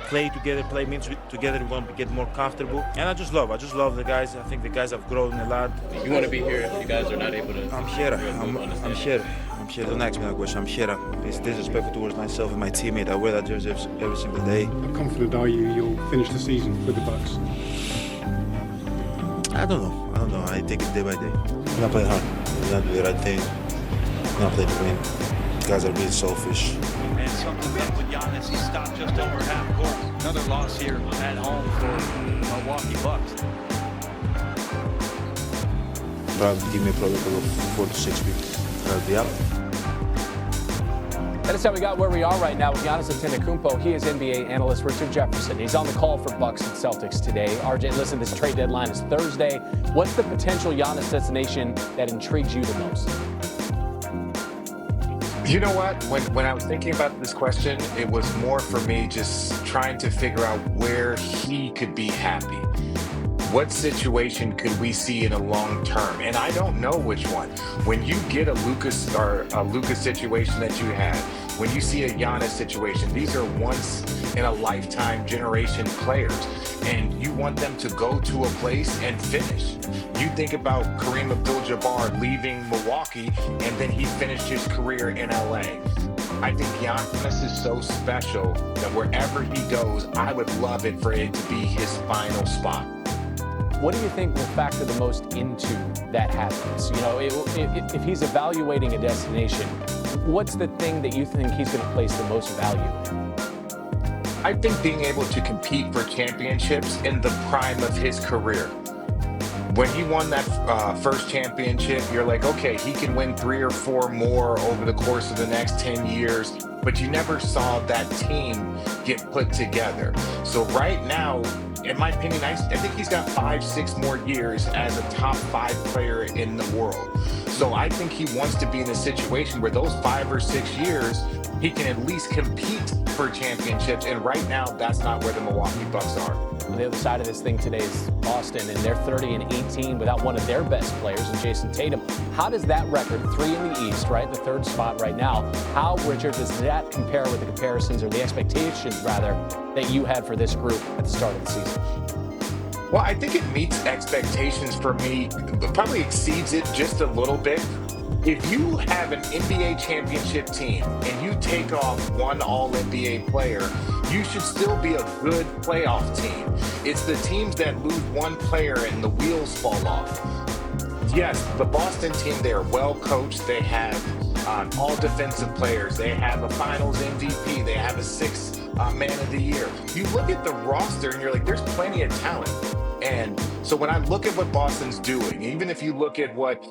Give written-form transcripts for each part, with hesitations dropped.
play together, play minutes together. We want to get more comfortable. And I just love the guys. I think the guys have grown a lot. You want to be here if you guys are not able to? I'm here. I'm here. Don't ask me that question. I'm here. It's disrespectful towards myself and my teammate. I wear that jersey every single day. How confident are you'll finish the season with the Bucks? I don't know. I take it day by day. We're not playing hard. We're not doing the right thing. We're not playing to win. Guys are being selfish. And something big with Giannis. He stopped just over half court. Another loss here at home for Milwaukee Bucks. Probably give me a protocol of 4 to 6 weeks. I'll be out. That is how we got where we are right now with Giannis Antetokounmpo. He is NBA analyst Richard Jefferson. He's on the call for Bucks and Celtics today. RJ, listen, this trade deadline is Thursday. What's the potential Giannis destination that intrigues you the most? You know what? When I was thinking about this question, it was more for me just trying to figure out where he could be happy. What situation could we see in a long term? And I don't know which one. When you get a Lucas situation that you had, when you see a Giannis situation, these are once in a lifetime generation players, and you want them to go to a place and finish. You think about Kareem Abdul-Jabbar leaving Milwaukee, and then he finished his career in LA. I think Giannis is so special that wherever he goes, I would love it for it to be his final spot. What do you think will factor the most into that happiness? You know, if he's evaluating a destination, what's the thing that you think he's going to place the most value in? I think being able to compete for championships in the prime of his career. When he won that first championship, you're like, okay, he can win 3 or 4 more over the course of the next 10 years, but you never saw that team get put together. So right now, in my opinion, I think he's got 5-6 more years as a top 5 player in the world. So I think he wants to be in a situation where those 5 or 6 years, he can at least compete for championships. And right now, that's not where the Milwaukee Bucks are. On the other side of this thing today is Boston, and they're 30-18 without one of their best players in Jason Tatum. How does that record, 3 in the East, right, the 3rd spot right now, how, Richard, does that compare with the comparisons or the expectations, rather, that you had for this group at the start of the season? Well, I think it meets expectations for me, but probably exceeds it just a little bit. If you have an NBA championship team and you take off one All-NBA player, you should still be a good playoff team. It's the teams that lose one player and the wheels fall off. Yes, the Boston team, they're well coached. They have all defensive players. They have a finals MVP. They have a 6th man of the year. You look at the roster and you're like, there's plenty of talent. And so when I look at what Boston's doing, even if you look at what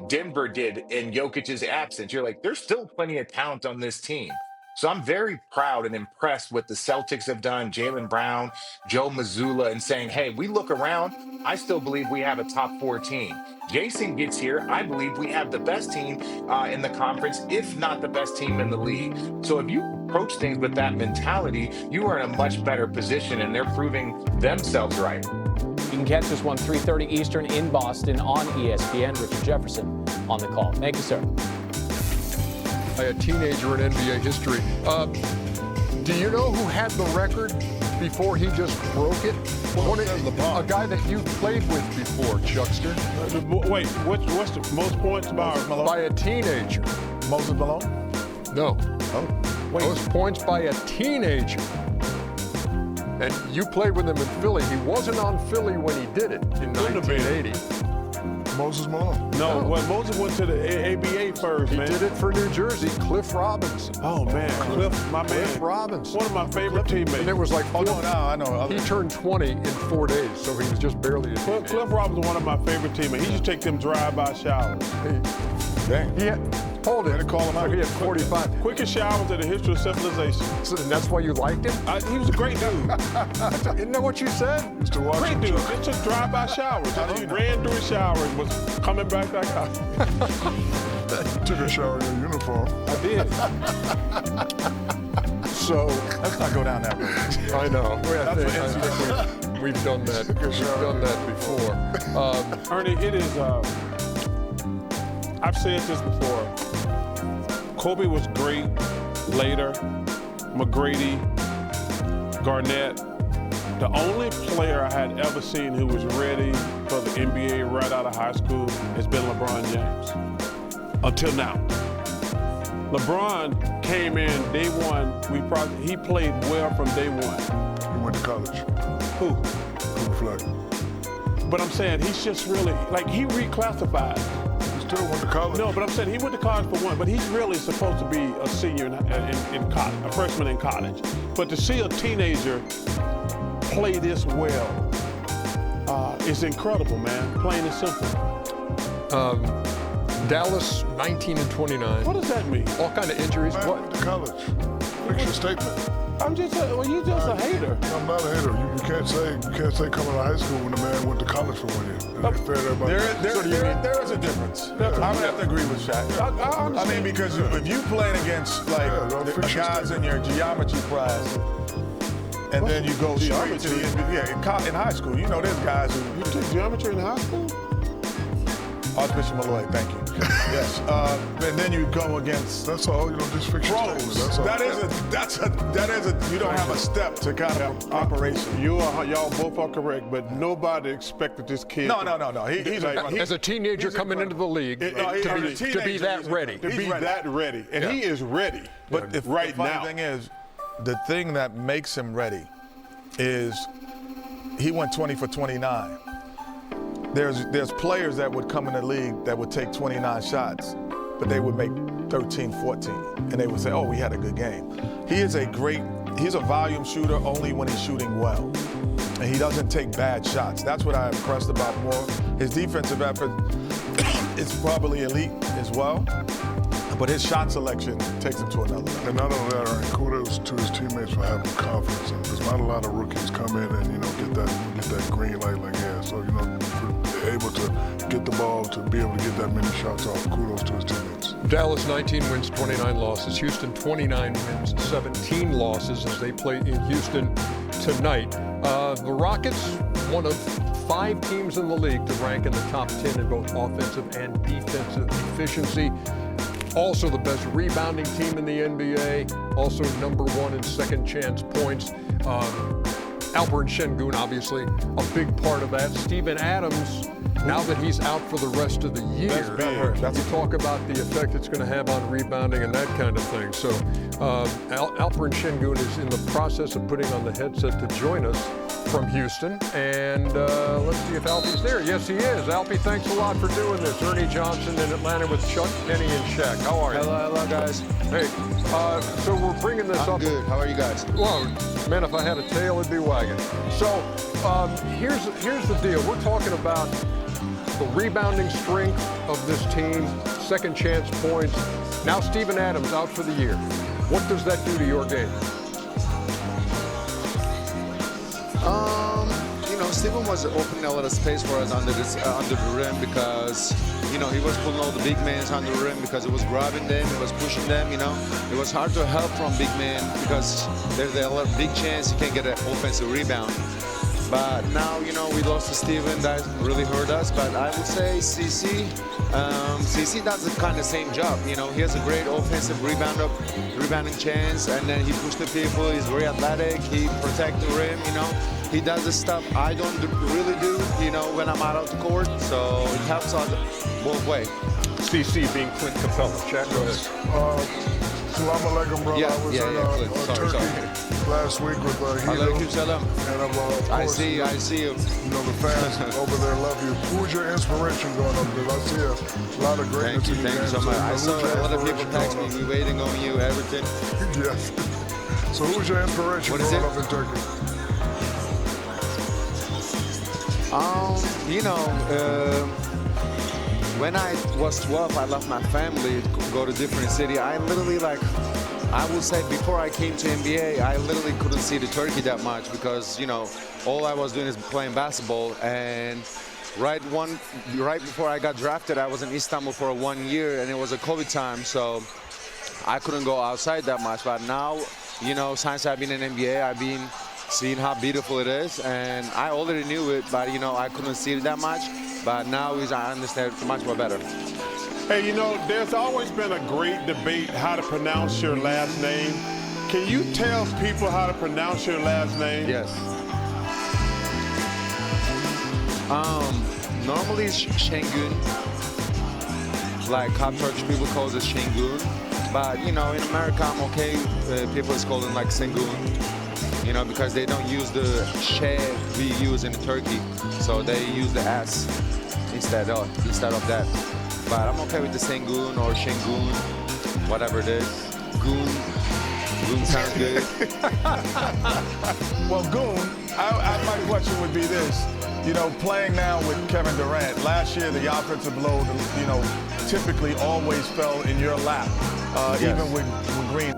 Denver did in Jokic's absence, you're like, there's still plenty of talent on this team. So I'm very proud and impressed with the Celtics have done, Jaylen Brown, Joe Mazzulla, and saying, hey, we look around, I still believe we have a top 4 team. Jason gets here, I believe we have the best team in the conference, if not the best team in the league. So if you approach things with that mentality, you are in a much better position, and they're proving themselves right. You can catch this one 3:30 Eastern in Boston on ESPN. Richard Jefferson on the call. Thank you, sir. A teenager in NBA history. Do you know who had the record before he just broke it? A guy that you played with before, Chuckster. Wait, what's the most points by Malone? By a teenager. Moses Malone? No. Oh, wait. Most points by a teenager. And you played with him in Philly. He wasn't on Philly when he did it in 1980. Moses Malone? No, well, Moses went to the ABA first, man. He did it for New Jersey, Cliff Robinson. Oh, man. Cliff, my man. Cliff Robinson. One of my favorite teammates. And it was like, I know. He turned 20 in 4 days, so he was just barely a teenager. Cliff Robinson, one of my favorite teammates. He used to take them drive-by showers. Dang. Hold it. Call him out. He had 45. Quickest showers in the history of civilization. So, and that's why you liked him? He was a great dude. Isn't that what you said? Great dude. Just took drive-by showers. He ran through his shower and was coming back out. Took a shower in uniform. I did. So let's not go down that road. I know. I think we've done that. We've done that before. Ernie, it is. I've said this before. Kobe was great later. McGrady, Garnett. The only player I had ever seen who was ready for the NBA right out of high school has been LeBron James. Until now. LeBron came in day one. He played well from day one. He went to college. Who? Flag. But I'm saying he's just really, like, he reclassified. He still went to college. No, but I'm saying he went to college for one, but he's really supposed to be a senior in college, a freshman in college. But to see a teenager play this well is incredible, man, plain and simple. Dallas, 19 and 29. What does that mean? All kind of injuries. Man What? went to college. Fix your statement. I'm just, you're just a hater. I'm not a hater. You can't say coming out of high school when the man went to college for 1 year. There is a difference. I would have to agree with Shaq. I mean, because if you playing against like the guys in your geometry class, and then you go straight to the NBA in high school, you know, there's guys who. You took geometry in high school? Archbishop Malloy, thank you. Yes, and then you go against. That's all. You know, just fix your statement. That's all. That is a. You don't have a step to kind of operation. Y'all both are correct, but nobody expected this kid. No. He's as a teenager coming into the league to be that ready. To be that ready, and he is ready. But the funny thing is, the thing that makes him ready is he went 20 for 29. There's players that would come in the league that would take 29 shots, but they would make 13, 14, and they would say, oh, we had a good game. He's a volume shooter only when he's shooting well, and he doesn't take bad shots. That's what I'm impressed about more. His defensive effort is probably elite as well, but his shot selection takes him to another level. And not only that, kudos to his teammates for having confidence. And there's not a lot of rookies come in and get that green light like yeah. So they're able to get the ball to be able to get that many shots off. Kudos to his teammates. Dallas 19 wins, 29 losses. Houston 29 wins, 17 losses as they play in Houston tonight. The Rockets, one of 5 teams in the league to rank in the top 10 in both offensive and defensive efficiency. Also the best rebounding team in the NBA. Also #1 in second chance points. Alperen Şengün, obviously, a big part of that. Steven Adams, now that he's out for the rest of the year, you talk about the effect it's going to have on rebounding and that kind of thing. So Alperen Şengün is in the process of putting on the headset to join us from Houston. And let's see if Alfie's there. Yes, he is. Alfie, thanks a lot for doing this. Ernie Johnson in Atlanta with Chuck, Kenny, and Shaq. How are you? Hello, guys. Hey, so we're bringing this up. I'm good. How are you guys? Well, man, if I had a tail, it'd be wagging. So here's the deal. We're talking about the rebounding strength of this team, second chance points. Now Steven Adams out for the year. What does that do to your game? Steven was opening a lot of space for us under the rim because, he was pulling all the big men under the rim because it was grabbing them, it was pushing them, It was hard to help from big men because there's a lot of big chance you can get an offensive rebound. But now, we lost to Steven. That really hurt us. But I would say CC does the kind of same job. He has a great offensive rebounding chance, and then he pushes the people. He's very athletic. He protects the rim. He does the stuff I don't really do. When I'm out of the court. So it helps on both ways. CC being Clint Capella. Jack, go ahead. Salam alaikum, brother. I was in Turkey last week with Hilo. And I see you. The fans over there love you. Who's your inspiration going up there? I see a lot of greatness. Thank you so much. I saw a lot of people text me, we waiting on you, everything. Yes. So who's your inspiration growing up in Turkey? When I was 12, I left my family to go to different city. I literally, I would say before I came to NBA, I literally couldn't see the Turkey that much because, all I was doing is playing basketball. And right before I got drafted, I was in Istanbul for 1 year, and it was a COVID time, so I couldn't go outside that much. But now, since I've been in NBA, I've been seeing how beautiful it is, and I already knew it, but I couldn't see it that much. But now I understand it much more better. Hey, there's always been a great debate how to pronounce your last name. Can you tell people how to pronounce your last name? Yes. Normally it's Shangun. Like Cop Turkish people call it Shangun. But, you know, in America, I'm okay. People is calling like Sengun. You know, because they don't use the she we use in Turkey. So they use the S instead of that. But I'm okay with the Sengun or Shangun, whatever it is. Goon sounds good. Well, Goon, my question would be this. You know, playing now with Kevin Durant, last year the offensive load, you know, typically always fell in your lap, Yes. even with Green.